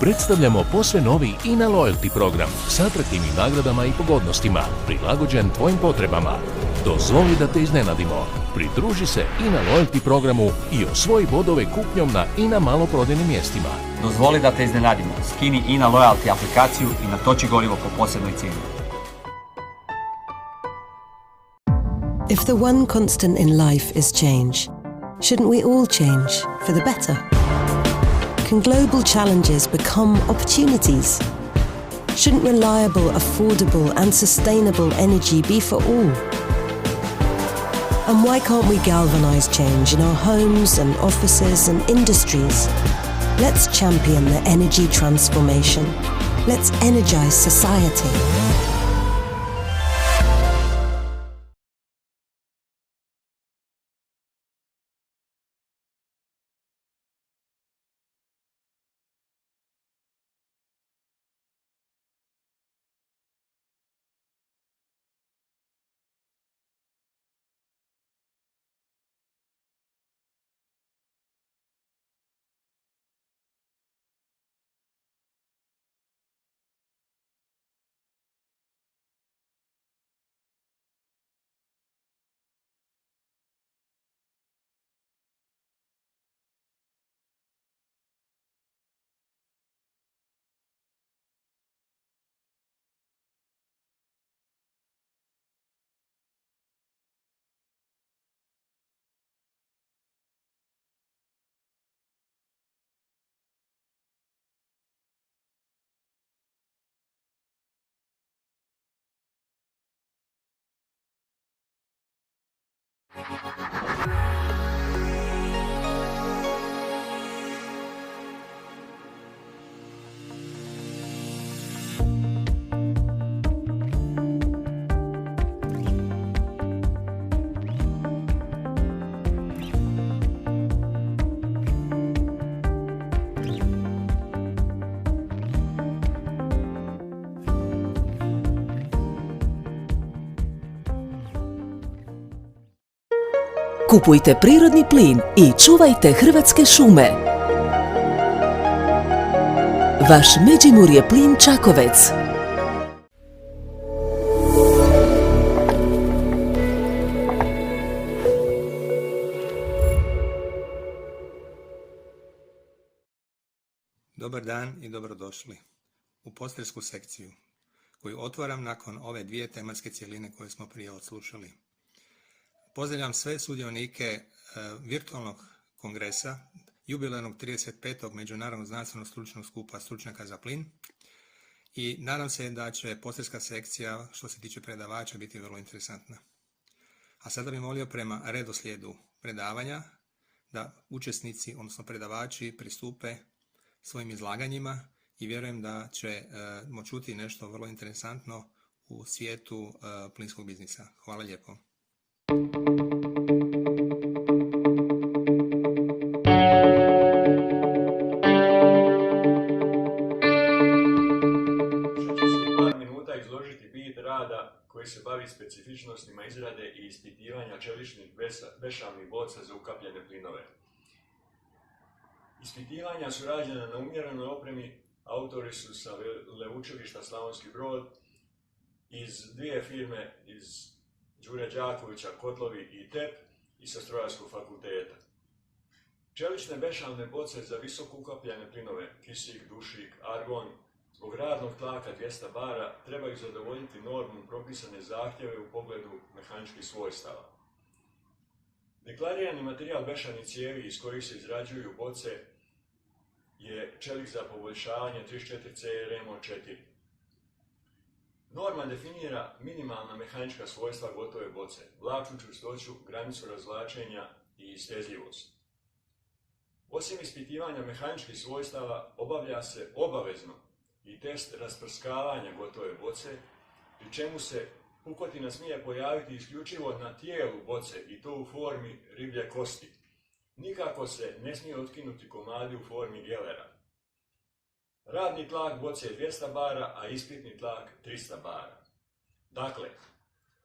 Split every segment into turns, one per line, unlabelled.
Predstavljamo posve novi INA Loyalty program s atraktivnim nagradama i pogodnostima, prilagođen tvojim potrebama. Dozvoli da te iznenadimo. Pridruži se INA Loyalty programu i osvoji bodove kupnjom na INA maloprodajnim mjestima.
Dozvoli da te iznenadimo. Skini INA Loyalty aplikaciju i natoči gorivo po posebnoj cijeni.
If the one constant in life is change, shouldn't we all change for the better? Can global challenges become opportunities? Shouldn't reliable, affordable and sustainable energy be for all? And why can't we galvanise change in our homes and offices and industries? Let's champion the energy transformation. Let's energise society.
Kupujte prirodni plin i čuvajte hrvatske šume. Vaš Međimurje plin Čakovec.
Dobar dan i dobrodošli u postersku sekciju koju otvaram nakon ove dvije tematske cjeline koje smo prije odslušali. Pozdravljam sve sudionike virtualnog kongresa, jubilarnog 35. Međunarodnog znanstvenog stručnog skupa stručnjaka za plin i nadam se da će posterska sekcija što se tiče predavača biti vrlo interesantna. A sada bih molio prema redoslijedu predavanja da učesnici, odnosno predavači, pristupe svojim izlaganjima i vjerujem da ćemo čuti nešto vrlo interesantno u svijetu plinskog biznisa. Hvala lijepo.
Koji se bavi specifičnostima izrade i ispitivanja čeličnih bešavnih boca za ukapljene plinove. Ispitivanja su rađena na umjerenoj opremi, autori su sa Veleučilišta Slavonski Brod, iz dvije firme, iz Đure Đakovića, Kotlovi i TEP i sa Strojarskog fakulteta. Čelične bešavne boce za visoko ukapljene plinove, kisik, dušik, argon, zbog radnog tlaka 200 bara trebaju zadovoljiti normom propisane zahtjeve u pogledu mehaničkih svojstava. Deklarirani materijal bešavnih cijevi iz kojih se izrađuju boce je čelik za poboljšavanje 34CRMO4. Norma definira minimalna mehanička svojstva gotove boce, vlačnu čvrstoću, granicu razvlačenja i stezljivost. Osim ispitivanja mehaničkih svojstava obavlja se obavezno i test rasprskavanja gotove boce, pri čemu se pukotina smije pojaviti isključivo na tijelu boce i to u formi riblje kosti. Nikako se ne smije otkinuti komadi u formi gelera. Radni tlak boce je 200 bara, a ispitni tlak 300 bara. Dakle,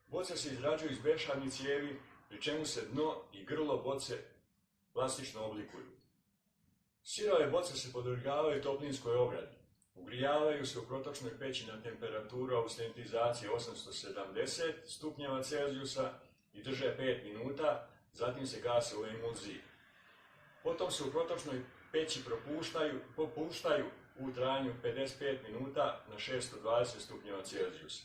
boce se izrađuju iz bešavnih cijevi, pri čemu se dno i grlo boce plastično oblikuju. Sirove boce se podvrgavaju toplinskoj obradi. Ugrijavaju se u protočnoj peći na temperaturu austentizacije 870 stupnjeva Celzijusa i drže 5 minuta, zatim se gase u emulziji. Potom se u protočnoj peći popuštaju u trajanju 55 minuta na 620 stupnjeva Celzijusa.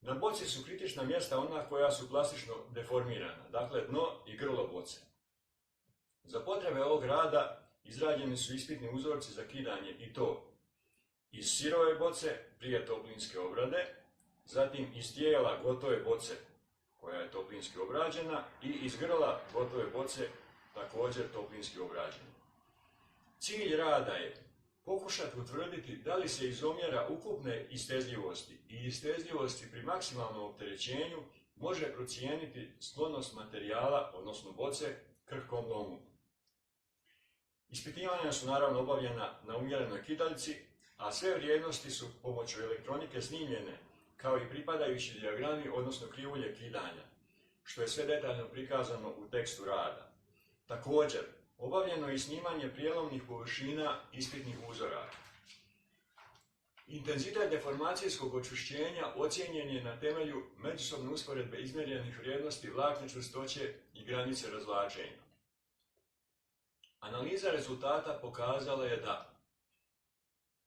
Na boci su kritična mjesta ona koja su plastično deformirana, dakle dno i grlo boce. Za potrebe ovog rada izrađeni su ispitni uzorci za kidanje i to iz sirove boce prije toplinske obrade, zatim iz tijela gotove boce koja je toplinski obrađena i iz grla gotove boce također toplinski obrađena. Cilj rada je pokušati utvrditi da li se iz omjera ukupne istezljivosti i istezljivosti pri maksimalnom opterećenju može procijeniti sklonost materijala, odnosno boce, krhkom lomu. Ispitivanja su naravno obavljena na umjerenoj kidaljci, a sve vrijednosti su pomoću elektronike snimljene, kao i pripadajući dijagrami, odnosno krivulje kidanja, što je sve detaljno prikazano u tekstu rada. Također, obavljeno je i snimanje prijelomnih površina ispitnih uzoraka. Intenzitet deformacijskog očišćenja ocijenjen je na temelju međusobne usporedbe izmjerenih vrijednosti vlakne čvrstoće i granice razvlačenja. Analiza rezultata pokazala je da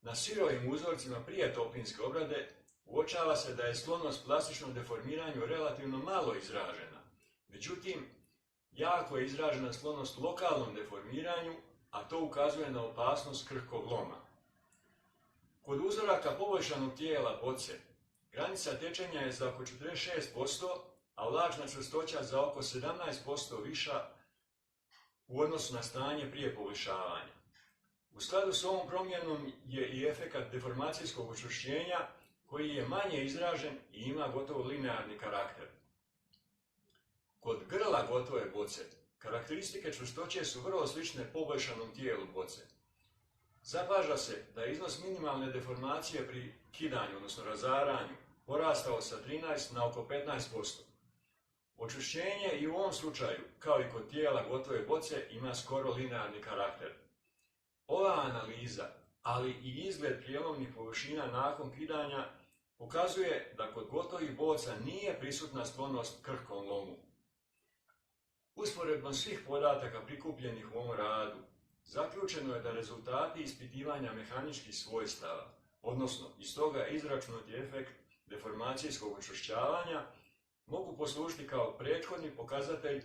na sirovim uzorcima prije toplinske obrade uočava se da je sklonost plastičnom deformiranju relativno malo izražena. Međutim, jako je izražena sklonost lokalnom deformiranju, a to ukazuje na opasnost krhkog loma. Kod uzoraka poboljšanog tijela boce, granica tečenja je za oko 46%, a vlačna čvrstoća za oko 17% viša u odnosu na stanje prije poboljšavanja. U skladu s ovom promjenom je i efekat deformacijskog učvršćenja koji je manje izražen i ima gotovo linearni karakter. Kod grla gotove boce, karakteristike čvrstoće su vrlo slične poboljšanom tijelu boce. Zapaža se da je iznos minimalne deformacije pri kidanju, odnosno razaranju, porastao sa 13 na oko 15%. Očišćenje i u ovom slučaju, kao i kod tijela gotove boce, ima skoro linearni karakter. Ova analiza, ali i izgled prijelovnih površina nakon kidanja, pokazuje da kod gotovih boca nije prisutna sklonost krhkom lomu. Usporedbom svih podataka prikupljenih u ovom radu, zaključeno je da rezultati ispitivanja mehaničkih svojstava, odnosno iz toga izračunati efekt deformacijskog učvršćavanja, mogu poslužiti kao prethodni pokazatelj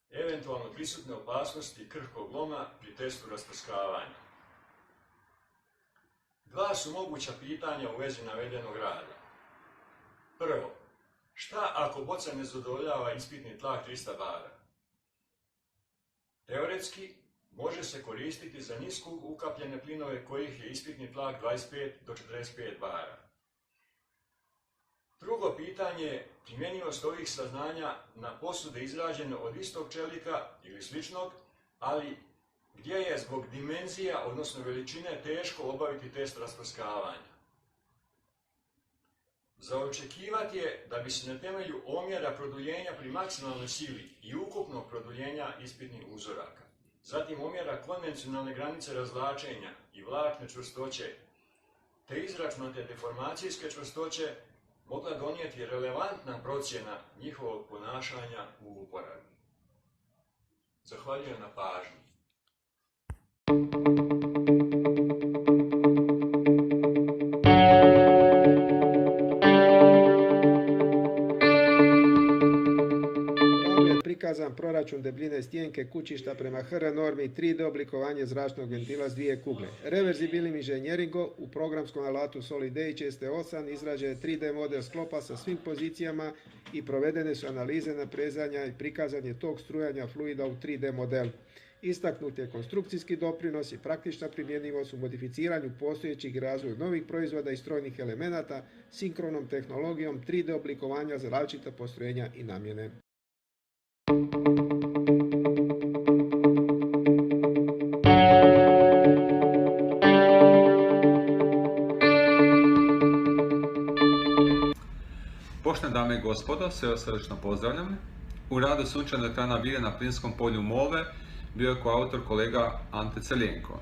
eventualno prisutne opasnosti krhkog loma pri testu rasprskavanja. Dva su moguća pitanja u vezi navedenog rada. Prvo, šta ako boca ne zadovoljava ispitni tlak 300 bara? Teoretski, može se koristiti za nisko ukapljene plinove kojih je ispitni tlak 25 do 45 bara. Drugo pitanje je primjenjivost ovih saznanja na posude izrađene od istog čelika ili sličnog, ali gdje je zbog dimenzija, odnosno veličine, teško obaviti test rasprskavanja. Za očekivati je da bi se na temelju omjera produljenja pri maksimalnoj sili i ukupnog produljenja ispitnih uzoraka, zatim omjera konvencionalne granice razvlačenja i vlakne čvrstoće, te izračunate deformacijske čvrstoće, mogla donijeti relevantna procjena njihovog ponašanja u uporabi. Zahvaljujem na pažnji.
Prikazan proračun debljine stjenke kućišta prema HR normi 3D oblikovanje zračnog ventila s dvije kugle. Reverzibilnim inženjeringom u programskom alatu Solid HST8 izrađen je 3D model sklopa sa svim pozicijama i provedene su analize naprezanja i prikazan je tok strujanja fluida u 3D modelu. Istaknut je konstrukcijski doprinos i praktična primjenjivost u modificiranju postojećih i razvoju novih proizvoda i strojnih elemenata sinkronom tehnologijom 3D oblikovanja za različita postrojenja i namjene.
Poštovane dame i gospodo, sve vas srdečno pozdravljam. U radu sunčana elektrana Vire na plinskom polju Molve bio je koautor kolega Ante Crljenko.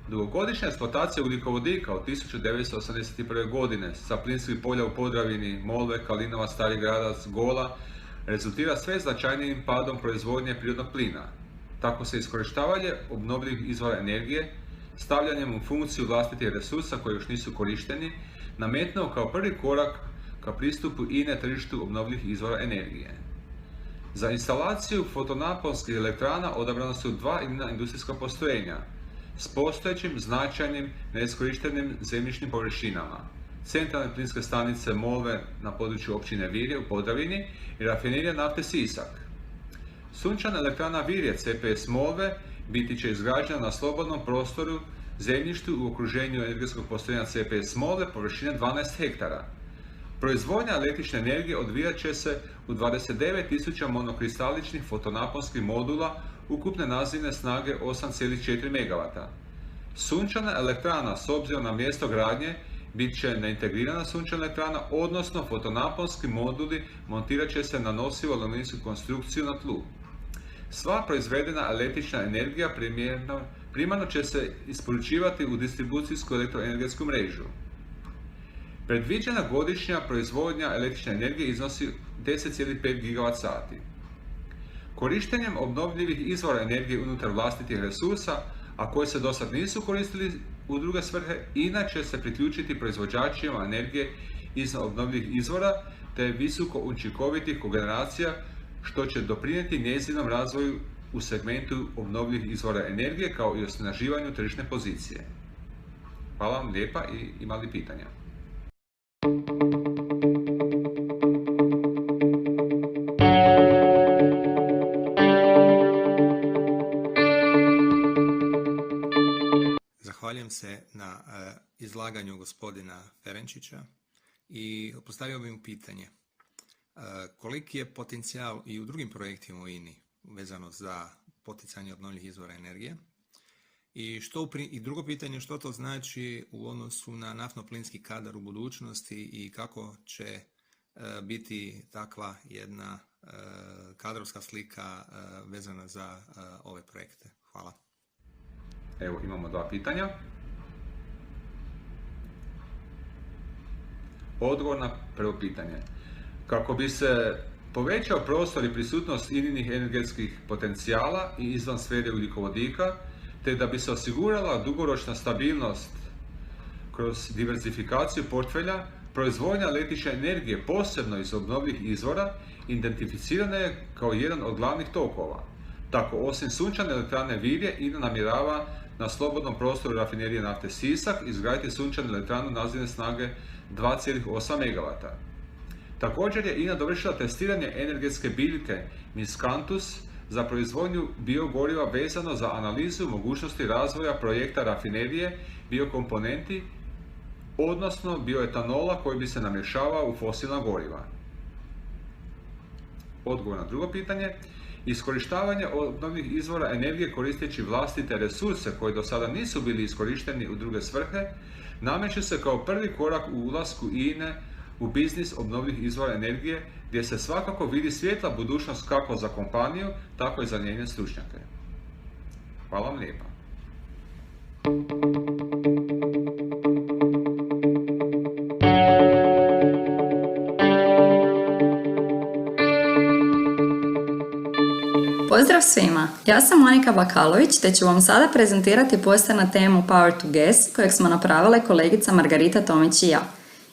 Dugogodišnja eksploatacija ugljikovodika od 1981. godine sa plinskih polja u Podravini, Molve, Kalinova, Stari Gradac, Gola rezultira sve značajnijim padom proizvodnje prirodnog plina. Tako se iskorištavanje obnovljivih izvora energije, stavljanjem u funkciju vlastitih resursa koji još nisu korišteni, nametnuo kao prvi korak ka pristupu INA tržištu obnovljivih izvora energije. Za instalaciju fotonaponskih elektrana odabrana su 2 INA industrijska postrojenja s postojećim značajnim neiskorištenim zemljišnim površinama, centralne plinske stanice Molve na području općine Virje u Podravini i rafinerija nafte Sisak. Sunčana elektrana Virje CPS Molve biti će izgrađena na slobodnom prostoru zemljištu u okruženju energetskog postrojenja CPS Molve površine 12 hektara. Proizvodnja električne energije odvijat će se u 29.000 monokristaličnih fotonaponskih modula ukupne nazivne snage 8,4 MW. Sunčana elektrana s obzirom na mjesto gradnje bit će neintegrirana sunčana elektrana, odnosno fotonaponski moduli montirat će se na nosivu aluminijsku konstrukciju na tlu. Sva proizvedena električna energija primarno će se isporučivati u distribucijsku elektroenergetsku mrežu. Predviđena godišnja proizvodnja električne energije iznosi 10,5 GWh. Korištenjem obnovljivih izvora energije unutar vlastitih resursa, a koji se dosad nisu koristili u druge svrhe, INA će se priključiti proizvođačima energije iz obnovljivih izvora te visoko učinkovitih kogeneracija, što će doprinijeti njezinom razvoju u segmentu obnovljivih izvora energije kao i osnaživanju tržišne pozicije. Hvala vam lijepa i ima li pitanja?
Zahvaljujem se na izlaganju gospodina Ferenčića i postavio bih mu pitanje. Koliki je potencijal i u drugim projektima u INI vezano za poticanje obnovljivih izvora energije? I drugo pitanje, što to znači u odnosu na naftno-plinski kadar u budućnosti i kako će biti takva jedna kadrovska slika vezana za ove projekte? Hvala.
Evo, imamo 2 pitanja. Odgovor na prvo pitanje. Kako bi se povećao prostor i prisutnost INA-inih energetskih potencijala i izvan sfere ugljikovodika, te da bi se osigurala dugoročna stabilnost kroz diversifikaciju portfelja, proizvodnja električne energije posebno iz obnovljivih izvora identificirana je kao jedan od glavnih tokova. Tako, osim sunčane elektrane Virje, INA namjerava na slobodnom prostoru rafinerije nafte Sisak izgraditi sunčanu elektranu nazivne snage 2,8 MW. Također je INA dovršila testiranje energetske biljke Miscanthus za proizvodnju biogoriva vezano za analizu mogućnosti razvoja projekta rafinerije biokomponenti, odnosno bioetanola koji bi se namješavao u fosilna goriva. Odgovor na drugo pitanje. Iskorištavanje obnovljivih izvora energije koristeći vlastite resurse koji do sada nisu bili iskorišteni u druge svrhe, nameće se kao prvi korak u ulasku INA u biznis obnovljivih izvora energije, gdje se svakako vidi svjetla budućnost kako za kompaniju, tako i za njene stručnjake. Hvala vam lijepa.
Pozdrav svima, ja sam Monika Bakalović te ću vam sada prezentirati poster na temu Power to Gas kojeg smo napravile kolegica Margarita Tomić i ja.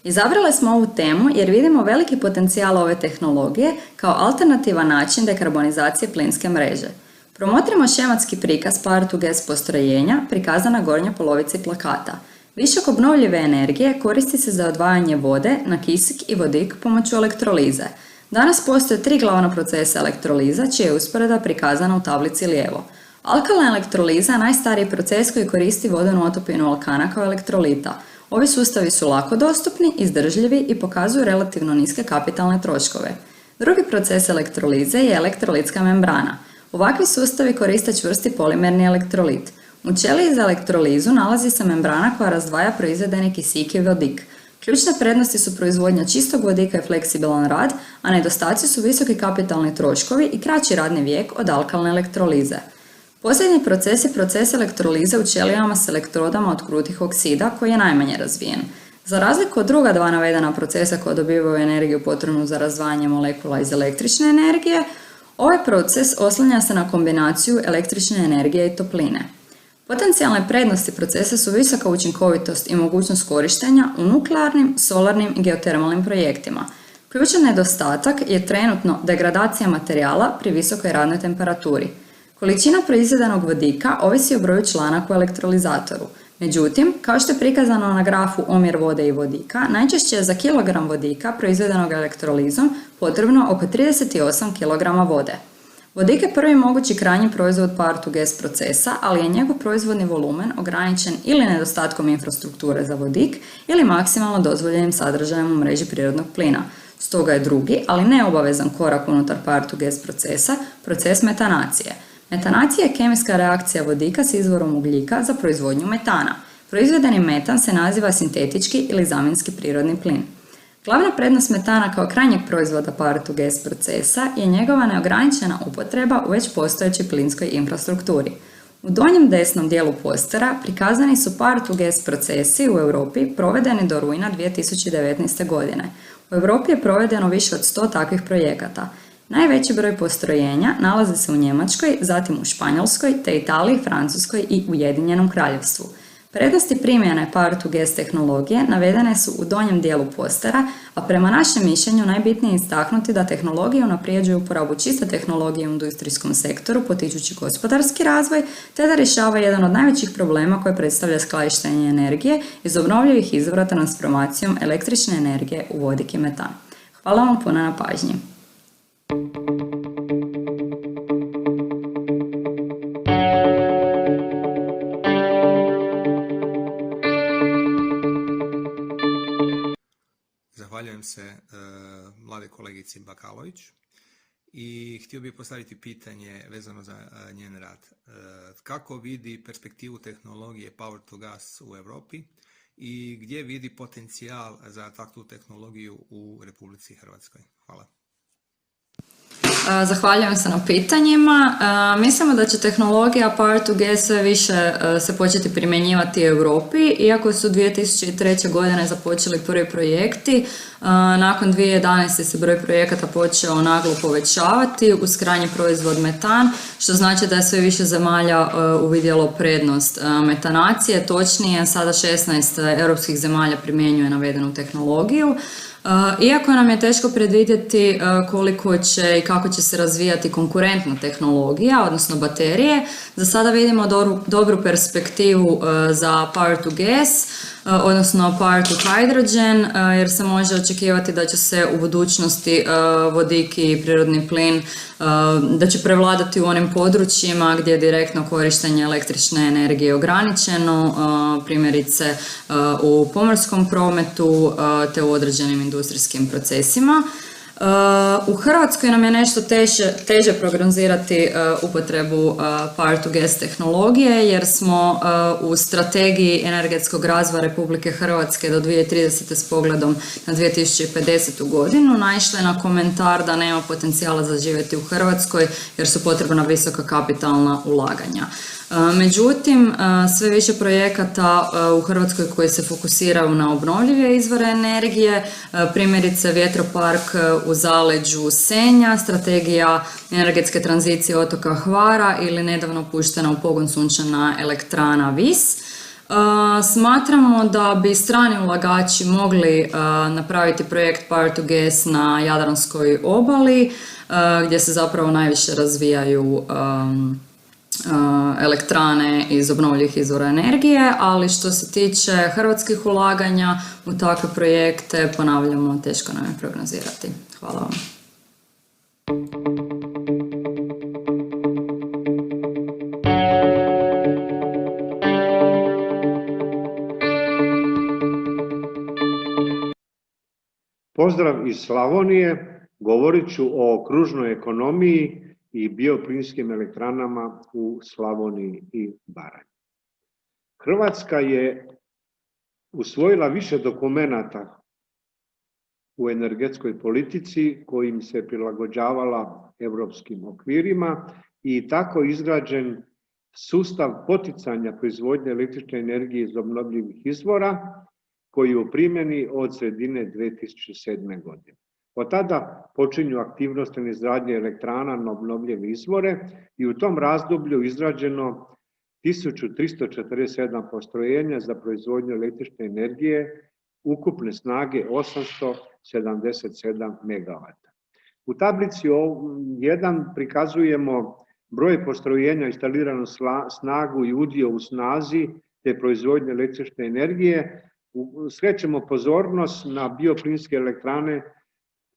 Izabrale smo ovu temu jer vidimo veliki potencijal ove tehnologije kao alternativan način dekarbonizacije plinske mreže. Promotrimo šematski prikaz Power to Gas postrojenja prikazan na gornjoj polovici plakata. Višak obnovljive energije koristi se za odvajanje vode na kisik i vodik pomoću elektrolize. Danas postoje 3 glavna procesa elektroliza, čija je usporedba prikazana u tablici lijevo. Alkalna elektroliza je najstariji proces koji koristi vodenu otopinu alkana kao elektrolita. Ovi sustavi su lako dostupni, izdržljivi i pokazuju relativno niske kapitalne troškove. Drugi proces elektrolize je elektrolitska membrana. Ovakvi sustavi koriste čvrsti polimerni elektrolit. U ćeliji za elektrolizu nalazi se membrana koja razdvaja proizvedeni kisik i vodik. Ključne prednosti su proizvodnja čistog vodika i fleksibilan rad, a nedostaci su visoki kapitalni troškovi i kraći radni vijek od alkalne elektrolize. Posljednji proces je proces elektrolize u ćelijama s elektrodama od krutih oksida koji je najmanje razvijen. Za razliku od druga dva navedena procesa koja dobivaju energiju potrebnu za razdvajanje molekula iz električne energije, ovaj proces oslanja se na kombinaciju električne energije i topline. Potencijalne prednosti procesa su visoka učinkovitost i mogućnost korištenja u nuklearnim, solarnim i geotermalnim projektima. Ključan nedostatak je trenutno degradacija materijala pri visokoj radnoj temperaturi. Količina proizvedenog vodika ovisi o broju članaka u elektrolizatoru. Međutim, kao što je prikazano na grafu omjer vode i vodika, najčešće je za kilogram vodika proizvedenog elektrolizom potrebno oko 38 kg vode. Vodik je prvi mogući krajnji proizvod power-to-gas procesa, ali je njegov proizvodni volumen ograničen ili nedostatkom infrastrukture za vodik ili maksimalno dozvoljenim sadržajem u mreži prirodnog plina. Stoga je drugi, ali neobavezan korak unutar power-to-gas procesa, proces metanacije. Metanacija je kemijska reakcija vodika s izvorom ugljika za proizvodnju metana. Proizvedeni metan se naziva sintetički ili zamjenski prirodni plin. Glavna prednost metana kao krajnjeg proizvoda power-to-gas procesa je njegova neograničena upotreba u već postojećoj plinskoj infrastrukturi. U donjem desnom dijelu postera prikazani su power-to-gas procesi u Europi provedeni do rujna 2019. godine. U Europi je provedeno više od 100 takvih projekata. Najveći broj postrojenja nalazi se u Njemačkoj, zatim u Španjolskoj, te Italiji, Francuskoj i Ujedinjenom Kraljevstvu. Prednosti primjene power-to-gas tehnologije navedene su u donjem dijelu postera, a prema našem mišljenju najbitnije je istaknuti da tehnologije unaprijeđuju uporabu čiste tehnologije u industrijskom sektoru, potičući gospodarski razvoj, te da rješava jedan od najvećih problema koje predstavlja skladištenje energije iz obnovljivih izvora transformacijom električne energije u vodik i metan. Hvala vam puno na pažnji.
Zahvaljujem se mlade kolegici Bakalović i htio bih postaviti pitanje vezano za njen rad. Kako vidi perspektivu tehnologije Power to Gas u Europi i gdje vidi potencijal za takvu tehnologiju u Republici Hrvatskoj? Hvala.
Zahvaljujem se na pitanjima. Mislimo da će tehnologija Power to Gas sve više se početi primjenjivati u Europi, iako su 2003. godine započeli prvi projekti. Nakon 2011. se broj projekata počeo naglo povećavati uz krajnji proizvod metan, što znači da je sve više zemalja uvidjelo prednost metanacije. Točnije, sada 16 europskih zemalja primjenjuje navedenu tehnologiju. Iako nam je teško predvidjeti koliko će i kako će se razvijati konkurentna tehnologija, odnosno baterije, za sada vidimo dobru perspektivu za power to gas, odnosno power to hydrogen, jer se može očekivati da će se u budućnosti vodik i prirodni plin da će prevladati u onim područjima gdje je direktno korištenje električne energije ograničeno, primjerice u pomorskom prometu te u određenim industrijskim procesima. U Hrvatskoj nam je nešto teže prognozirati upotrebu power to gas tehnologije, jer smo u strategiji energetskog razvoja Republike Hrvatske do 2030. s pogledom na 2050. godinu naišli na komentar da nema potencijala za živjeti u Hrvatskoj jer su potrebna visoka kapitalna ulaganja. Međutim, sve više projekata u Hrvatskoj koji se fokusiraju na obnovljive izvore energije, primjerice vjetropark u zaleđu Senja, strategija energetske tranzicije otoka Hvara ili nedavno puštena u pogon sunčana elektrana Vis. Smatramo da bi strani ulagači mogli napraviti projekt Power to Gas na Jadranskoj obali, gdje se zapravo najviše razvijaju elektrane iz obnovljivih izvora energije, ali što se tiče hrvatskih ulaganja u takve projekte, ponavljamo, teško nam je prognozirati. Hvala vam.
Pozdrav iz Slavonije, govorit ću o kružnoj ekonomiji i bioplinskim elektranama u Slavoniji i Baranji. Hrvatska je usvojila više dokumenata u energetskoj politici kojim se prilagođavala europskim okvirima i tako izgrađen sustav poticanja proizvodnje električne energije iz obnovljivih izvora koji je u primjeni od sredine 2007. godine. Od tada počinju aktivnosti na izgradnji elektrana na obnovljive izvore i u tom razdoblju izrađeno 1347 postrojenja za proizvodnju električne energije ukupne snage 877 MW. U tablici 1 prikazujemo broj postrojenja, instaliranu snagu i udio u snazi te proizvodnje električne energije. Skrećemo pozornost na bioplinske elektrane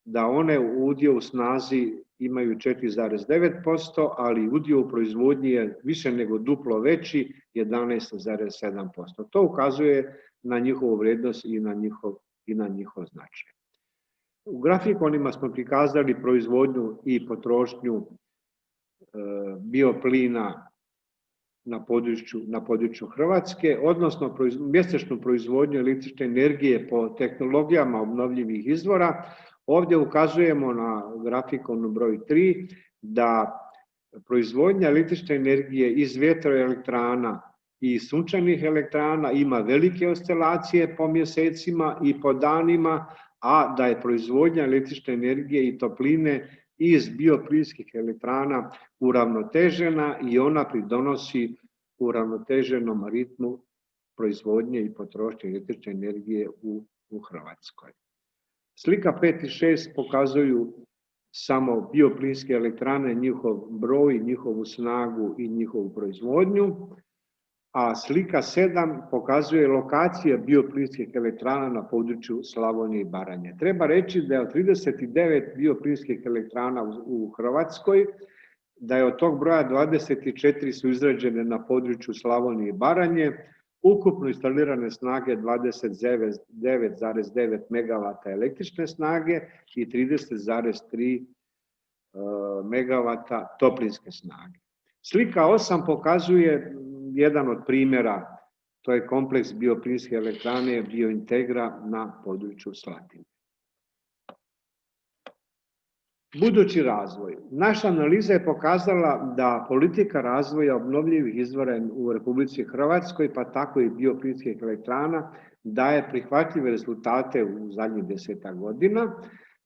da one u udio u snazi imaju 4,9%, ali udio u proizvodnji je više nego duplo veći, 11,7%. To ukazuje na njihovu vrednost i na njihov značaj. U grafikonima smo prikazali proizvodnju i potrošnju bioplina na području Hrvatske, odnosno mjesečnu proizvodnju električne energije po tehnologijama obnovljivih izvora. Ovdje ukazujemo na grafikonu broj 3 da proizvodnja električne energije iz vjetroelektrana i sunčanih elektrana ima velike oscilacije po mjesecima i po danima, a da je proizvodnja električne energije i topline iz bioplinskih elektrana uravnotežena i ona pridonosi uravnoteženom ritmu proizvodnje i potrošnje električne energije u Hrvatskoj. Slika 5 i 6 pokazuju samo bioplinske elektrane, njihov broj, njihovu snagu i njihovu proizvodnju, a slika 7 pokazuje lokacije bioplinskih elektrana na području Slavonije i Baranje. Treba reći da je od 39 bioplinskih elektrana u Hrvatskoj, da je od tog broja 24 su izrađene na području Slavonije i Baranje, ukupno instalirane snage 29,9 MW električne snage i 30,3 MW toplinske snage. Slika 8 pokazuje jedan od primjera, to je kompleks bioplinske elektrane Biointegra na području Slatine. Budući razvoj. Naša analiza je pokazala da politika razvoja obnovljivih izvora u Republici Hrvatskoj, pa tako i bioplinskih elektrana, daje prihvatljive rezultate u zadnjih 10 godina,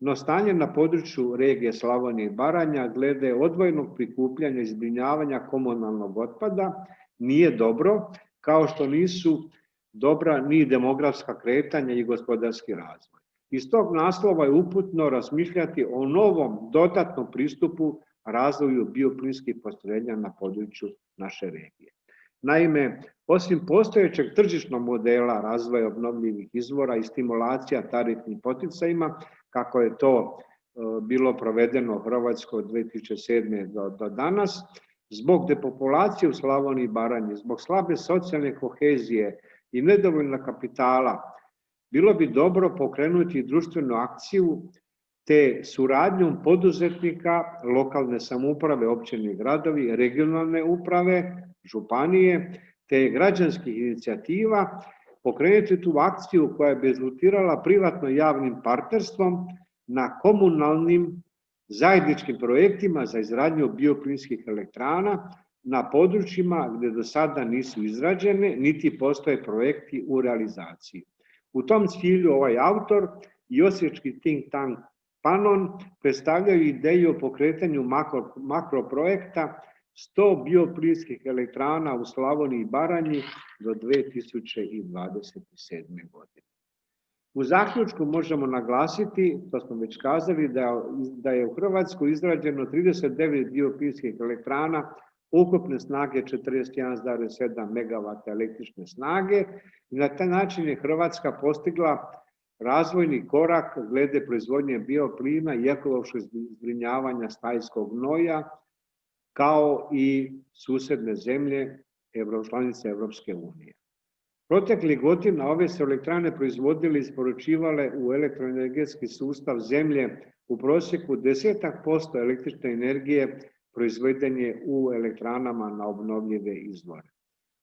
no stanje na području regije Slavonije i Baranja glede odvojenog prikupljanja i zbrinjavanja komunalnog otpada nije dobro, kao što nisu dobra ni demografska kretanja i gospodarski razvoj. Iz tog naslova je uputno razmišljati o novom dodatnom pristupu razvoju bioplinskih postrojenja na području naše regije. Naime, osim postojećeg tržišnog modela razvoja obnovljivih izvora i stimulacija tarifnim poticajima, kako je to bilo provedeno u Hrvatskoj od 2007. do danas, zbog depopulacije u Slavoniji i Baranji, zbog slabe socijalne kohezije i nedovoljna kapitala, bilo bi dobro pokrenuti društvenu akciju te suradnjom poduzetnika, lokalne samouprave, općine i gradovi, regionalne uprave, županije, te građanskih inicijativa, pokrenuti tu akciju koja bi rezultirala privatno-javnim partnerstvom na komunalnim zajedničkim projektima za izgradnju bioplinskih elektrana na područjima gdje do sada nisu izrađene, niti postoje projekti u realizaciji. U tom cilju ovaj autor i osječki think tank Panon predstavljaju ideju o pokretanju makroprojekta 100 bioplinskih elektrana u Slavoniji i Baranji do 2027. godine. U zaključku možemo naglasiti, to smo već kazali, da je u Hrvatskoj izrađeno 39 bioplinskih elektrana ukupne snage 41,7 MW električne snage i na taj način je Hrvatska postigla razvojni korak glede proizvodnje bioplina i ekološkog zbrinjavanja stajskog gnoja, kao i susjedne zemlje članice Europske unije. Proteklih godina ove su elektrane proizvodile i isporučivale u elektroenergetski sustav zemlje u prosjeku 10% električne energije proizvedene u elektranama na obnovljive izvore.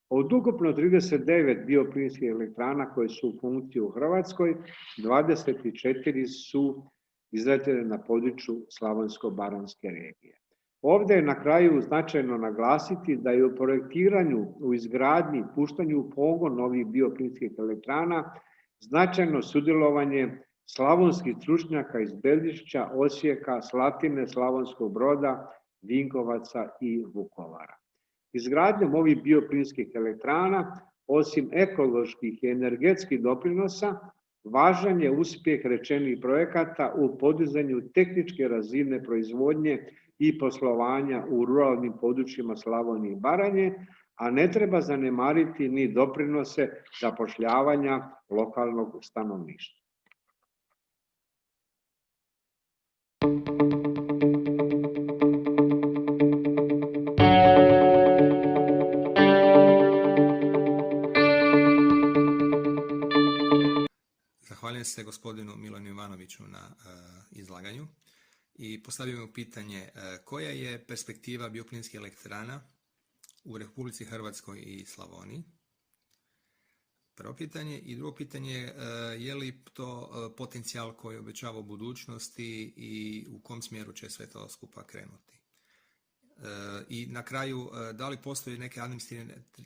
Od ukupno 39 bioplinskih elektrana koje su u funkciji u Hrvatskoj, 24 su izrađene na području Slavonsko-baranjske regije. Ovdje je na kraju značajno naglasiti da je u projektiranju, u izgradnji, puštanju u pogon novih bioplinskih elektrana značajno sudjelovanje slavonskih stručnjaka iz Belišća, Osijeka, Slatine, Slavonskog Broda, Vinkovaca i Vukovara. Izgradnjom ovih bioplinskih elektrana, osim ekoloških i energetskih doprinosa, važan je uspjeh rečenih projekata u podizanju tehničke razine proizvodnje i poslovanja u ruralnim područjima Slavonije i Baranje, a ne treba zanemariti ni doprinose zapošljavanja lokalnog stanovništva.
Zahvaljujem se gospodinu Milanu Ivanoviću na izlaganju i postavio mu pitanje koja je perspektiva bioplinskih elektrana u Republici Hrvatskoj i Slavoniji. Prvo pitanje i drugo pitanje je li to potencijal koji obećava u budućnosti i u kom smjeru će sve to skupa krenuti. I na kraju, da li postoje neke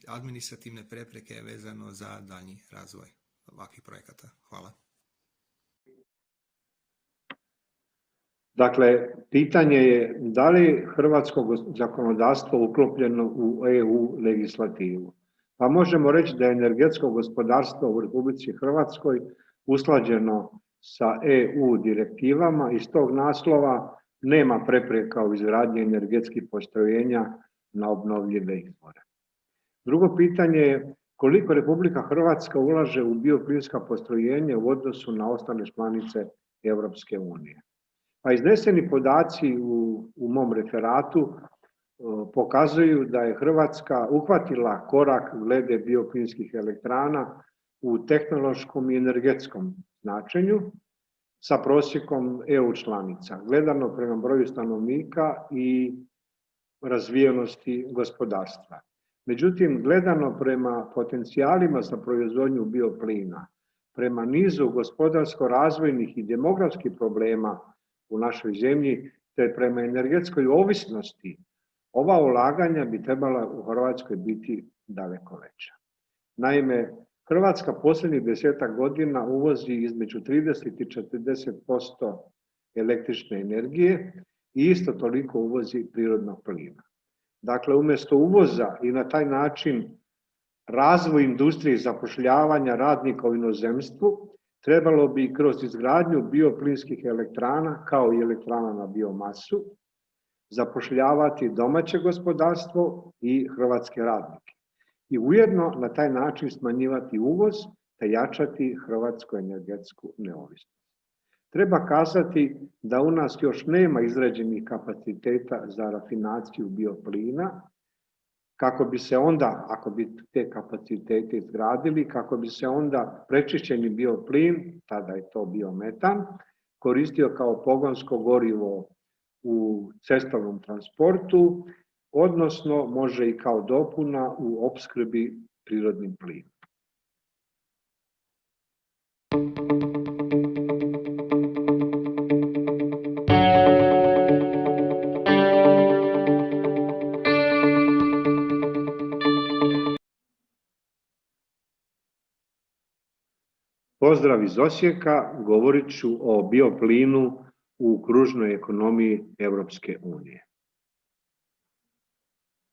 administrativne prepreke vezano za daljnji razvoj ovakvih projekata? Hvala.
Dakle, pitanje je da li hrvatsko zakonodavstvo uklopljeno u EU legislativu. Pa možemo reći da je energetsko gospodarstvo u Republici Hrvatskoj usklađeno sa EU direktivama i iz tog naslova nema prepreka u izgradnji energetskih postrojenja na obnovljive izvore. Drugo pitanje je koliko Republika Hrvatska ulaže u bioplinska postrojenja u odnosu na ostale članice Europske unije. Pa izneseni podaci u mom referatu pokazuju da je Hrvatska uhvatila korak glede bioplinskih elektrana u tehnološkom i energetskom značenju sa prosjekom EU članica, gledano prema broju stanovnika i razvijenosti gospodarstva. Međutim, gledano prema potencijalima za proizvodnju bioplina, prema nizu gospodarsko-razvojnih i demografskih problema u našoj zemlji, te prema energetskoj ovisnosti, ova ulaganja bi trebala u Hrvatskoj biti daleko veća. Naime, Hrvatska posljednjih 10 godina uvozi između 30 i 40% električne energije i isto toliko uvozi prirodnog plina. Dakle, umjesto uvoza i na taj način razvoj industrije i zapošljavanja radnika u inozemstvu, trebalo bi kroz izgradnju bioplinskih elektrana, kao i elektrana na biomasu, zapošljavati domaće gospodarstvo i hrvatske radnike. I ujedno na taj način smanjivati uvoz te jačati hrvatsku energetsku neovisnost. Treba kazati da u nas još nema izrađenih kapaciteta za rafinaciju bioplina, kako bi se onda, ako bi te kapacitete izgradili, kako bi se onda prečišćeni bioplin, tada je to biometan, koristio kao pogonsko gorivo u cestovnom transportu, odnosno može i kao dopuna u opskrbi prirodnim plinom. Pozdrav iz Osijeka, govorit ću o bioplinu u kružnoj ekonomiji Europske unije.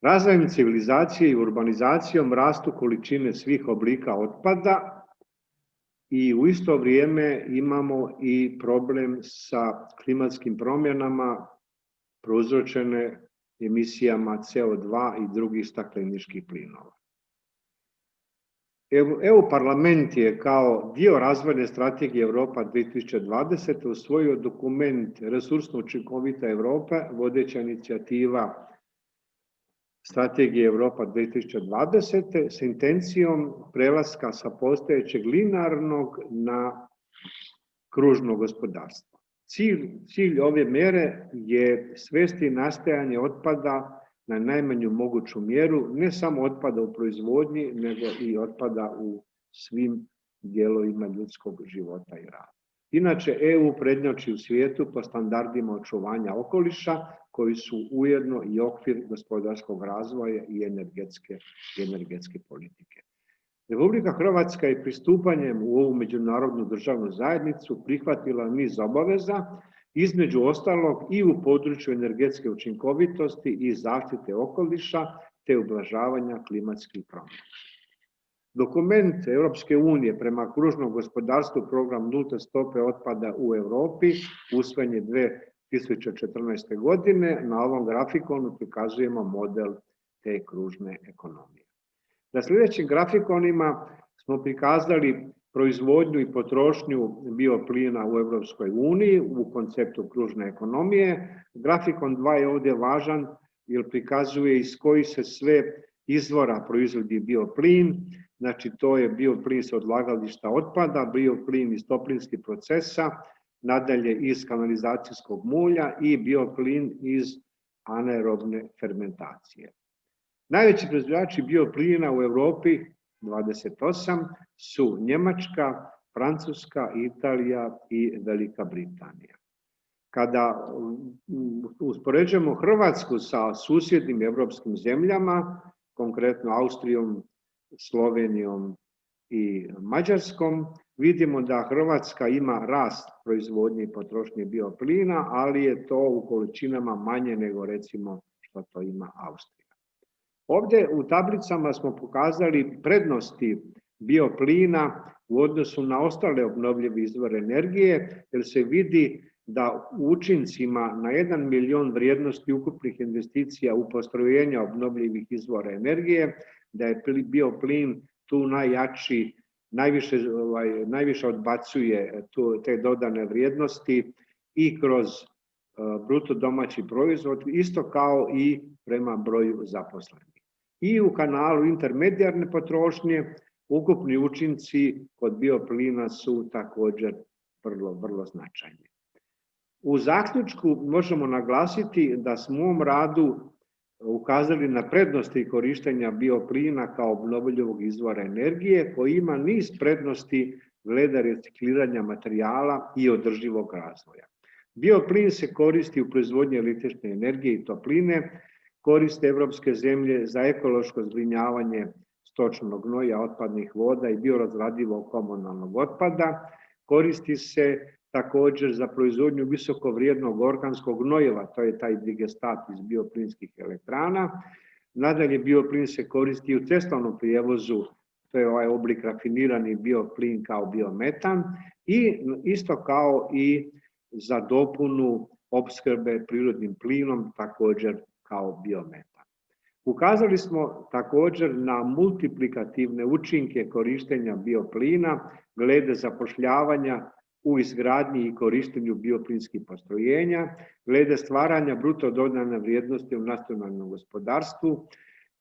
Razvojem civilizacije i urbanizacijom rastu količine svih oblika otpada i u isto vrijeme imamo i problem sa klimatskim promjenama prouzročene emisijama CO2 i drugih stakleničkih plinova. EU parlament je kao dio razvojne strategije Europa 2020 usvojio dokument Resursno učinkovita Europa, vodeća inicijativa strategije Europa 2020 s intencijom prelaska sa postojećeg linearnog na kružno gospodarstvo. Cilj ove mjere je svesti nastajanje otpada na najmanju moguću mjeru, ne samo otpada u proizvodnji, nego i otpada u svim dijelovima ljudskog života i rada. Inače, EU prednjači u svijetu po standardima očuvanja okoliša, koji su ujedno i okvir gospodarskog razvoja i energetske politike. Republika Hrvatska je pristupanjem u ovu međunarodnu državnu zajednicu prihvatila niz obaveza, između ostalog i u području energetske učinkovitosti i zaštite okoliša te ublažavanja klimatskih promjena. Dokument Europske unije prema kružnom gospodarstvu, program nulte stope otpada u Europi, usvojen je 2014. godine. Na ovom grafikonu prikazujemo model te kružne ekonomije. Na sljedećim grafikonima smo prikazali proizvodnju i potrošnju bioplina u Europskoj uniji u konceptu kružne ekonomije. Grafikon 2 je ovdje važan jer prikazuje iz kojih se sve izvora proizvodi bioplin. Znači, to je bioplin sa odlagališta otpada, bioplin iz toplinskih procesa, nadalje iz kanalizacijskog mulja i bioplin iz anaerobne fermentacije. Najveći proizvođači bioplina u Europi, 28, su Njemačka, Francuska, Italija i Velika Britanija. Kada uspoređujemo Hrvatsku sa susjednim europskim zemljama, konkretno Austrijom, Slovenijom i Mađarskom, vidimo da Hrvatska ima rast proizvodnje i potrošnje bioplina, ali je to u količinama manje nego recimo što to ima Austrija. Ovdje u tablicama smo pokazali prednosti bioplina u odnosu na ostale obnovljive izvore energije, jer se vidi da u učincima na 1 milion vrijednosti ukupnih investicija u postrojenja obnovljivih izvora energije, da je bioplin tu najjači, najviše odbacuje te dodane vrijednosti i kroz bruto domaći proizvod, isto kao i prema broju zaposlenih. I u kanalu intermedijarne potrošnje ukupni učinci kod bioplina su također vrlo značajni. U zaključku možemo naglasiti da smo u ovom radu ukazali na prednosti korištenja bioplina kao obnovljivog izvora energije, koji ima niz prednosti glede recikliranja materijala i održivog razvoja. Bioplin se koristi u proizvodnji električne energije i topline, koriste evropske zemlje za ekološko zbrinjavanje stočnog gnoja, otpadnih voda i biorazgradivog komunalnog otpada, koristi se također za proizvodnju visokovrijednog organskog gnojiva, to je taj digestat iz bioplinskih elektrana. Nadalje, bioplin se koristi u cestovnom prijevozu, to je ovaj oblik rafinirani bioplin kao biometan, i isto kao i za dopunu opskrbe prirodnim plinom, također kao biometan. Ukazali smo također na multiplikativne učinke korištenja bioplina glede zapošljavanja u izgradnji i korištenju bioplinskih postrojenja, glede stvaranja bruto dodane vrijednosti u nacionalnom gospodarstvu,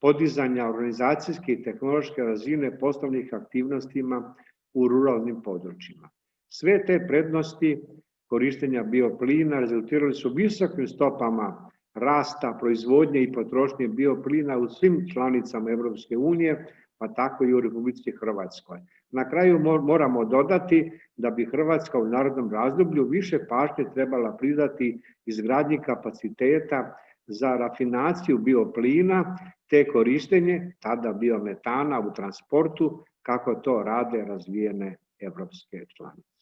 podizanja organizacijske i tehnološke razine poslovnih aktivnostima u ruralnim područjima. Sve te prednosti korištenja bioplina rezultirali su visokim stopama rasta proizvodnje i potrošnje bioplina u svim članicama Europske unije, pa tako i u Republici Hrvatskoj. Na kraju moramo dodati da bi Hrvatska u narednom razdoblju više pažnje trebala pridati izgradnji kapaciteta za rafinaciju bioplina te korištenje tada biometana u transportu, kako to rade razvijene evropske članice.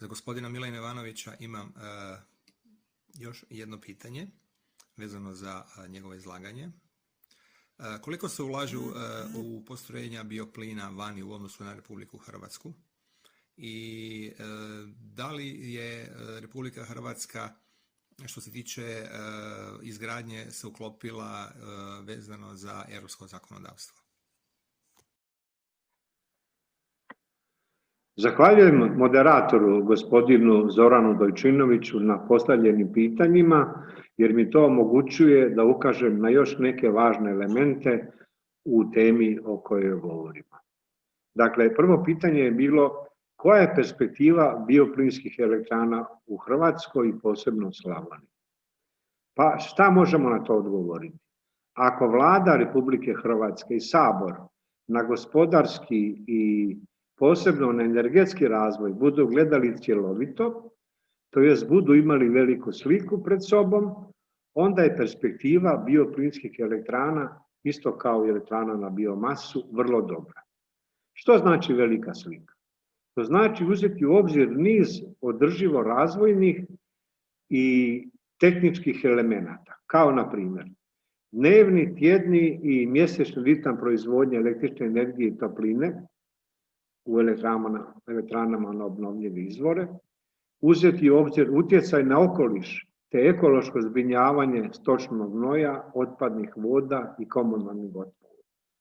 Za gospodina Milana Ivanovića imam još jedno pitanje vezano za njegovo izlaganje. Koliko se ulažu u postrojenja bioplina vani u odnosu na Republiku Hrvatsku i da li je Republika Hrvatska što se tiče izgradnje se uklopila vezano za europsko zakonodavstvo?
Zahvaljujem moderatoru, gospodinu Zoranu Dojčinoviću, na postavljenim pitanjima, jer mi to omogućuje da ukažem na još neke važne elemente u temi o kojoj govorimo. Dakle, prvo pitanje je bilo koja je perspektiva bioplinskih elektrana u Hrvatskoj i posebno u Slavoniji? Pa šta možemo na to odgovoriti? Ako Vlada Republike Hrvatske i Sabor na gospodarski i posebno na energetski razvoj budu gledali cjelovito, to jest budu imali veliku sliku pred sobom, onda je perspektiva bioplinskih elektrana, isto kao i elektrana na biomasu, vrlo dobra. Što znači velika slika? To znači uzeti u obzir niz održivo razvojnih i tehničkih elemenata, kao na primjer dnevni, tjedni i mjesečni ritam proizvodnje električne energije i topline u elektranama na obnovljive izvore, uzeti u obzir utjecaj na okoliš te ekološko zbrinjavanje stočnog gnoja, otpadnih voda i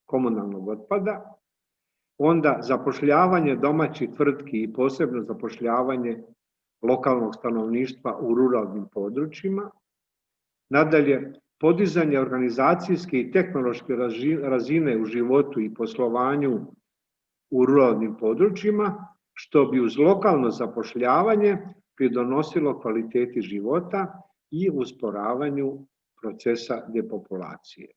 komunalnog otpada, onda zapošljavanje domaćih tvrtki i posebno zapošljavanje lokalnog stanovništva u ruralnim područjima, nadalje podizanje organizacijske i tehnološke razine u životu i poslovanju u ruralnim područjima, što bi uz lokalno zapošljavanje pridonosilo kvaliteti života i usporavanju procesa depopulacije.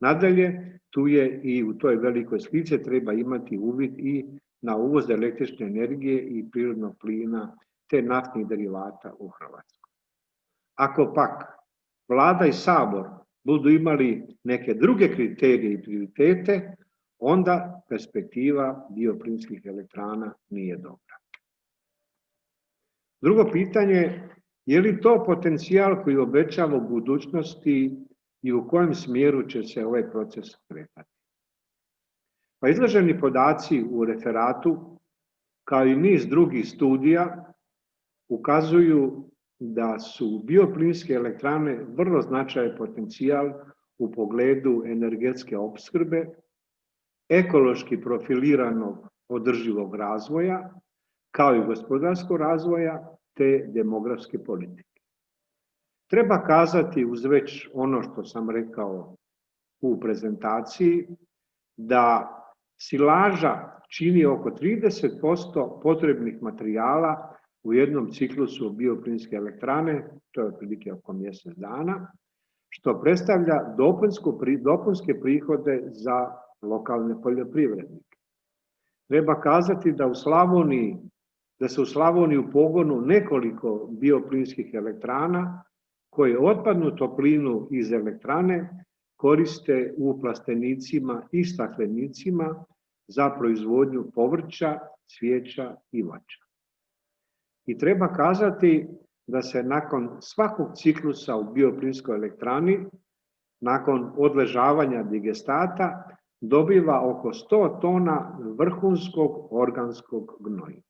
Nadalje, tu je i u toj velikoj slici treba imati uvid i na uvoz električne energije i prirodnog plina te naftnih derivata u Hrvatskoj. Ako pak Vlada i Sabor budu imali neke druge kriterije i prioritete, onda perspektiva bioplinskih elektrana nije dobra. Drugo pitanje, je li to potencijal koji obećava u budućnosti i u kojem smjeru će se ovaj proces kretati? Pa izloženi podaci u referatu, kao i niz drugih studija, ukazuju da su bioplinske elektrane vrlo značajan potencijal u pogledu energetske opskrbe, ekološki profiliranog održivog razvoja, kao i gospodarskog razvoja, te demografske politike. Treba kazati, uz već ono što sam rekao u prezentaciji, da silaža čini oko 30% potrebnih materijala u jednom ciklusu bioplinske elektrane, to je otprilike oko mjesec dana, što predstavlja dopunske prihode za lokalne poljoprivrednike. Treba kazati da se u Slavoniji u pogonu nekoliko bioplinskih elektrana koje otpadnu toplinu iz elektrane koriste u plastenicima i staklenicima za proizvodnju povrća, cvijeća i voća. I treba kazati da se nakon svakog ciklusa u bioplinskoj elektrani, nakon odležavanja digestata, dobiva oko 100 tona vrhunskog organskog gnojiva.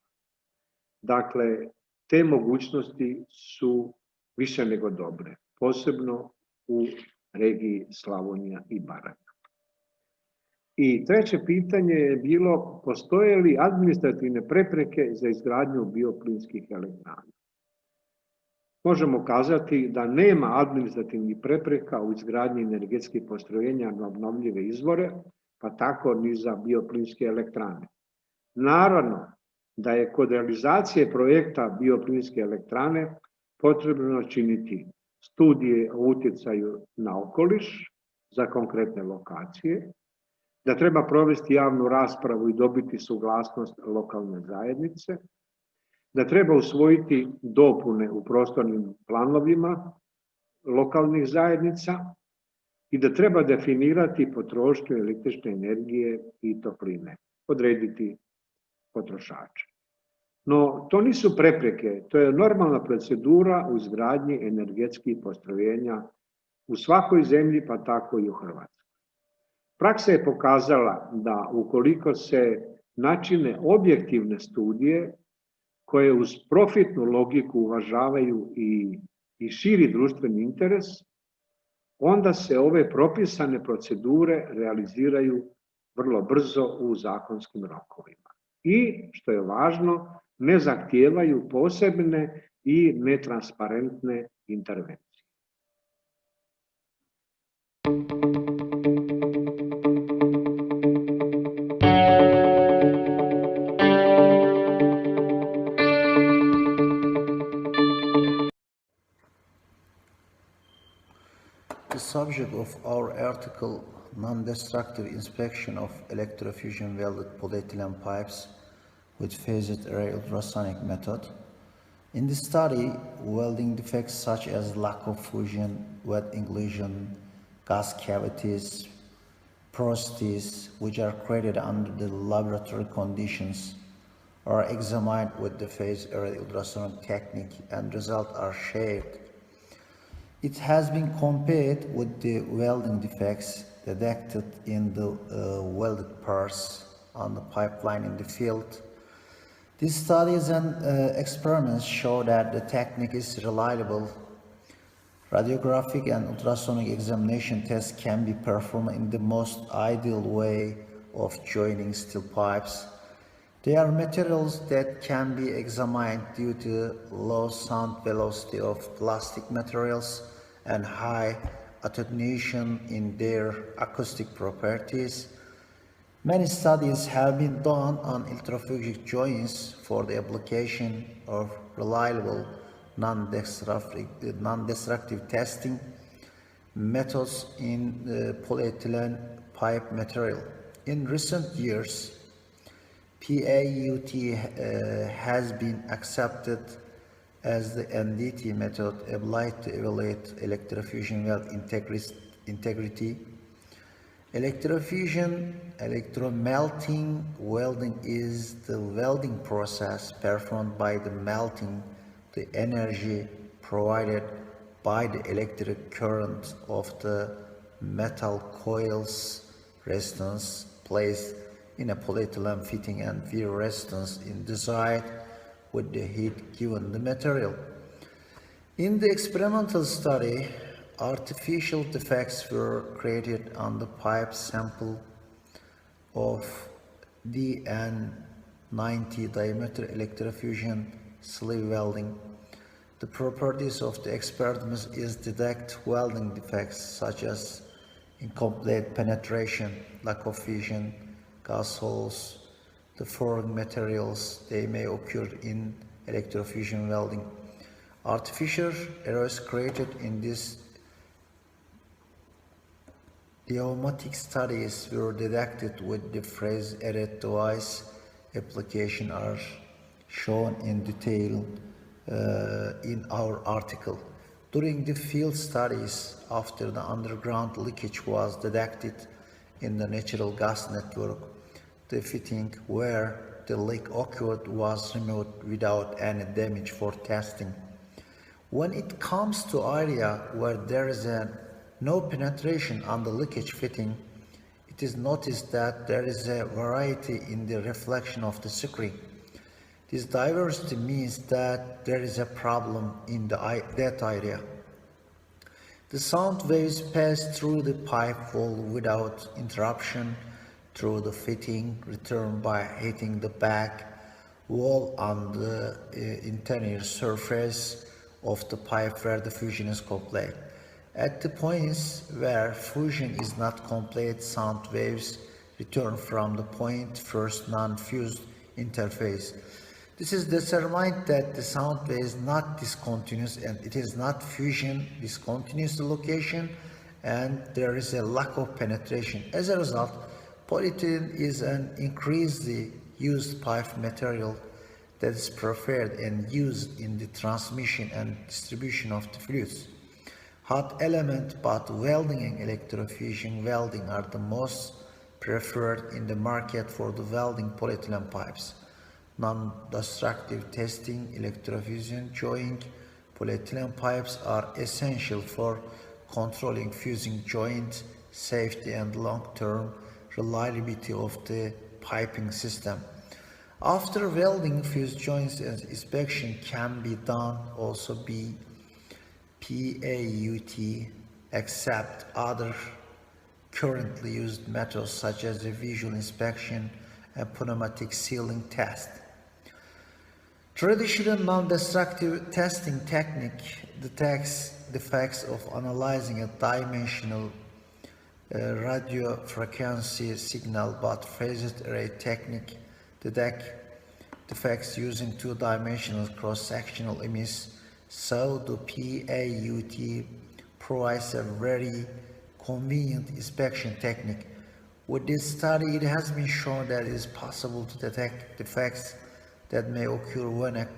Dakle, te mogućnosti su više nego dobre, posebno u regiji Slavonija i Baranja. I treće pitanje je bilo, postoje li administrativne prepreke za izgradnju bioplinskih elektrana? Možemo kazati da nema administrativnih prepreka u izgradnji energetskih postrojenja na obnovljive izvore, pa tako ni za bioplinske elektrane. Naravno da je kod realizacije projekta bioplinske elektrane potrebno činiti studije o utjecaju na okoliš za konkretne lokacije, da treba provesti javnu raspravu i dobiti suglasnost lokalne zajednice, da treba usvojiti dopune u prostornim planovima lokalnih zajednica i da treba definirati potrošnju električne energije i topline, odrediti potrošače. No, to nisu prepreke, to je normalna procedura u izgradnji energetskih postrojenja u svakoj zemlji, pa tako i u Hrvatskoj. Praksa je pokazala da ukoliko se načine objektivne studije koje uz profitnu logiku uvažavaju i širi društveni interes, onda se ove propisane procedure realiziraju vrlo brzo u zakonskim rokovima. I, što je važno, ne zahtijevaju posebne i netransparentne intervencije.
of our article, Non-Destructive Inspection of Electrofusion Welded Polyethylene Pipes with Phased Array Ultrasonic Method. In this study, welding defects such as lack of fusion, wet inclusion, gas cavities, porosities, which are created under the laboratory conditions, are examined with the phased array ultrasonic technique, and results are shared. It has been compared with the welding defects detected in the welded parts on the pipeline in the field. These studies and experiments show that the technique is reliable. Radiographic and ultrasonic examination tests can be performed in the most ideal way of joining steel pipes. They are materials that can be examined due to low sound velocity of plastic materials and high attenuation in their acoustic properties. Many studies have been done on electrofusic joints for the application of reliable non-destructive testing methods in the polyethylene pipe material. In recent years, PAUT has been accepted as the NDT method applied to evaluate electrofusion weld integrity. Electrofusion, electromelting welding is the welding process performed by the melting the energy provided by the electric current of the metal coils resistance placed in a polyethylene fitting and wear resistance in desired with the heat given the material. In the experimental study, artificial defects were created on the pipe sample of DN90 diameter electrofusion sleeve welding. The properties of the experiments is detect welding defects such as incomplete penetration, lack of fusion, gas holes, the foreign materials. They may occur in electrofusion welding. Artificial errors created in these pneumatic studies were detected with the phased array device application are shown in detail in our article. During the field studies, after the underground leakage was detected in the natural gas network, the fitting where the leak occurred was removed without any damage for testing. When it comes to area where there is no penetration on the leakage fitting, it is noticed that there is a variety in the reflection of the screen. This diversity means that there is a problem in that area. The sound waves pass through the pipe wall without interruption through the fitting, return by hitting the back wall on the interior surface of the pipe where the fusion is complete. At the points where fusion is not complete, sound waves return from the point first non-fused interface. This is determined that the sound wave is not discontinuous and it is not fusion discontinuous location, and there is a lack of penetration. As a result, polyethylene is an increasingly used pipe material that is preferred and used in the transmission and distribution of the fluids. Hot element bath welding and electrofusion welding are the most preferred in the market for the welding polyethylene pipes. Non-destructive testing, electrofusion joining polyethylene pipes are essential for controlling fusing joint safety and long-term reliability of the piping system. After welding, fused joints inspection can be done also by PAUT, except other currently used methods such as the visual inspection and pneumatic sealing test. Traditional non-destructive testing technique detects defects of analyzing a dimensional radio frequency signal, but phased array technique detect defects using two-dimensional cross-sectional images. So the PAUT provides a very convenient inspection technique. With this study, it has been shown that it is possible to detect defects that may occur when a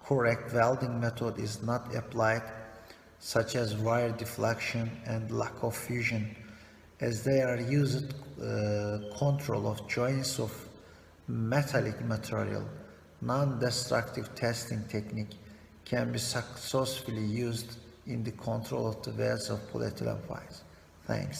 correct welding method is not applied, such as wire deflection and lack of fusion, as they are used control of joints of metallic material. Non-destructive testing technique can be successfully used in the control of the welds of polyethylene pipes. Thanks.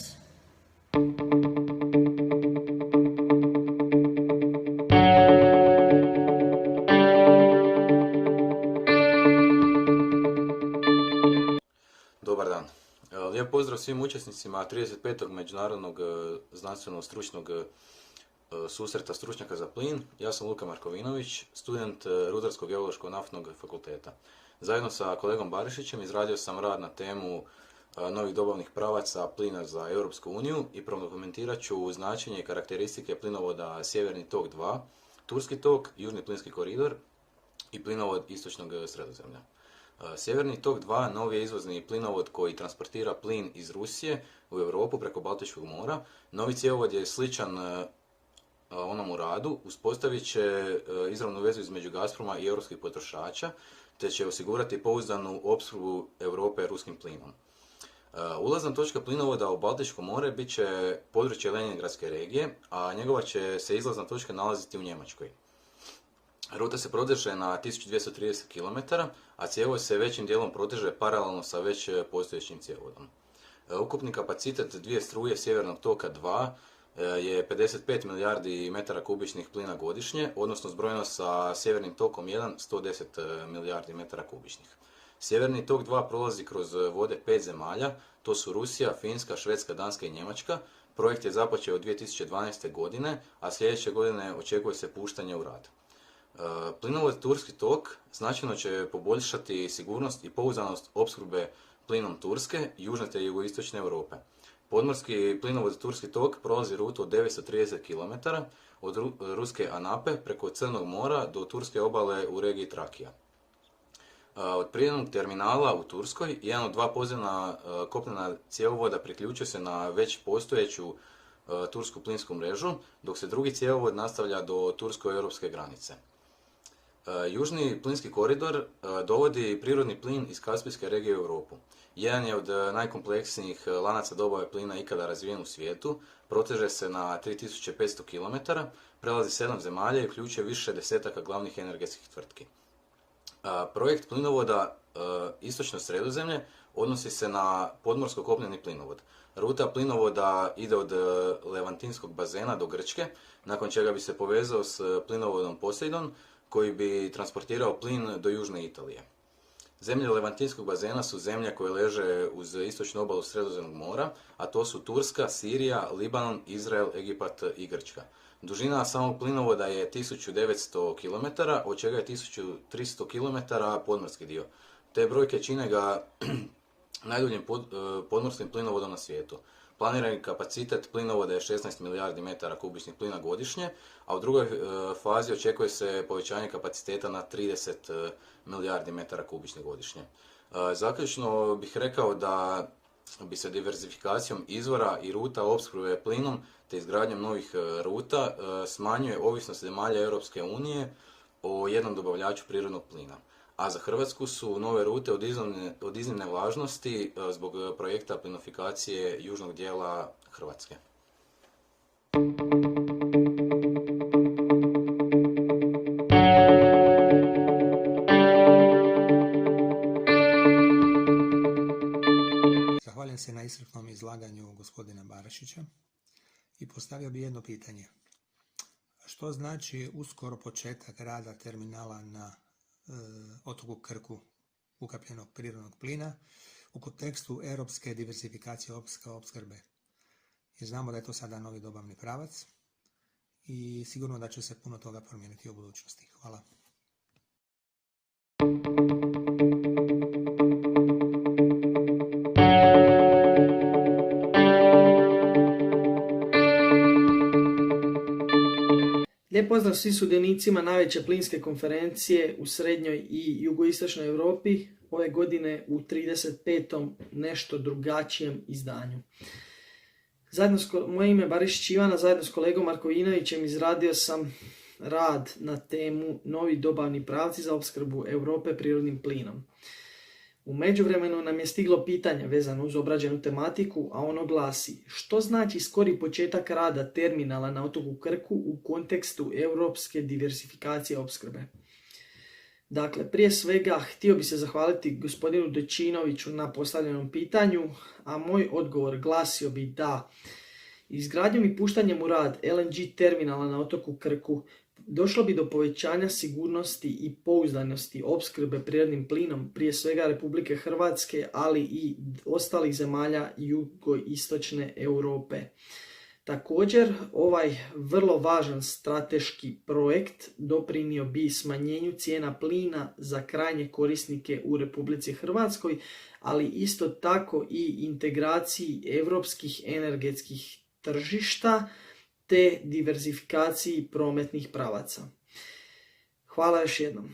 Dobar dan. Lijep pozdrav svim učesnicima 35. međunarodnog znanstvenog stručnog susreta stručnjaka za plin. Ja sam Luka Markovinović, student Rudarsko-geološko-naftnog fakulteta. Zajedno sa kolegom Barišićem izradio sam rad na temu novih dobavnih pravaca plina za Europsku uniju i prokomentirat ću značenje i karakteristike plinovoda Sjeverni tok 2, Turski tok, Južni plinski koridor i plinovod Istočnog Sredozemlja. Sjeverni tok 2 novi je izvozni plinovod koji transportira plin iz Rusije u Europu preko Baltičkog mora. Novi cjevovod je sličan onom u radu, uspostavit će izravnu vezu između Gazproma i europskih potrošača, te će osigurati pouzdanu opskrbu Europe ruskim plinom. Ulazna točka plinovoda u Baltičko more bit će područje Leningradske regije, a njegova će se izlazna točka nalaziti u Njemačkoj. Ruta se proteže na 1230 km, a cjevovod se većim dijelom proteže paralelno sa već postojećim cjevovodom. Ukupni kapacitet dvije struje Sjevernog toka 2 je 55 milijardi metara kubičnih plina godišnje, odnosno zbrojeno sa Sjevernim tokom 1 110 milijardi metara kubičnih. Sjeverni tok 2 prolazi kroz vode 5 zemalja, to su Rusija, Finska, Švedska, Danska i Njemačka. Projekt je započeo 2012. godine, a sljedeće godine očekuje se puštanje u rad. Plinovod Turski tok značajno će poboljšati sigurnost i pouzdanost opskrbe plinom Turske, južne te jugoistočne Europe. Podmorski plinovod Turski tok prolazi rutu od 930 km od ruske Anape preko Crnog mora do turske obale u regiji Trakija. Od prirodnog terminala u Turskoj, jedan od dva podzemna kopnena cjevovoda priključuje se na već postojeću tursku plinsku mrežu, dok se drugi cjevovod nastavlja do tursko-europske granice. Južni plinski koridor dovodi prirodni plin iz Kaspijske regije u Europu. Jedan je od najkompleksnijih lanaca dobave plina ikada razvijen u svijetu, proteže se na 3500 km, prelazi 7 zemalja i uključuje više desetaka glavnih energetskih tvrtki. Projekt plinovoda Istočno Sredozemlje odnosi se na podmorsko-kopneni plinovod. Ruta plinovoda ide od Levantinskog bazena do Grčke, nakon čega bi se povezao s plinovodom Poseidon, koji bi transportirao plin do južne Italije. Zemlje Levantinskog bazena su zemlje koje leže uz istočnu obalu Sredozemnog mora, a to su Turska, Sirija, Libanon, Izrael, Egipat i Grčka. Dužina samog plinovoda je 1900 km, od čega je 1300 km podmorski dio. Te brojke čine ga najduljim podmorskim plinovodom na svijetu. Planirani kapacitet plinovoda je 16 milijardi metara kubičnih plina godišnje, a u drugoj fazi očekuje se povećanje kapaciteta na 30 milijardi metara kubičnih godišnje. Zaključno bih rekao da bi se diverzifikacijom izvora i ruta opskrbe plinom te izgradnjom novih ruta smanjuje ovisnost zemalja Europske unije o jednom dobavljaču prirodnog plina. A za Hrvatsku su nove rute od iznimne važnosti zbog projekta plinofikacije južnog dijela Hrvatske.
Zahvaljujem se na iscrpnom izlaganju gospodina Barišića i postavio bi jedno pitanje. Što znači uskoro početak rada terminala na otoku Krku ukapljenog prirodnog plina u kontekstu europske diversifikacije opskrbe? Jer znamo da je to sada novi dobavni pravac i sigurno da će se puno toga promijeniti u budućnosti. Hvala.
Lijep pozdrav svim sudionicima najveće plinske konferencije u srednjoj i jugoistočnoj Europi ove godine u 35. nešto drugačijem izdanju. Moje ime je Barišić Ivana, zajedno s kolegom Markovinovićem izradio sam rad na temu novi dobavni pravci za opskrbu Europe prirodnim plinom. U međuvremenu nam je stiglo pitanje vezano uz obrađenu tematiku, a ono glasi: što znači skori početak rada terminala na otoku Krku u kontekstu europske diversifikacije opskrbe? Dakle, prije svega htio bi se zahvaliti gospodinu Dečinoviću na postavljenom pitanju, a moj odgovor glasio bi da izgradnjom i puštanjem u rad LNG terminala na otoku Krku došlo bi do povećanja sigurnosti i pouzdanosti opskrbe prirodnim plinom, prije svega Republike Hrvatske, ali i ostalih zemalja jugoistočne Europe. Također, ovaj vrlo važan strateški projekt doprinio bi smanjenju cijena plina za krajnje korisnike u Republici Hrvatskoj, ali isto tako i integraciji europskih energetskih tržišta te diverzifikaciji prometnih pravaca. Hvala još jednom.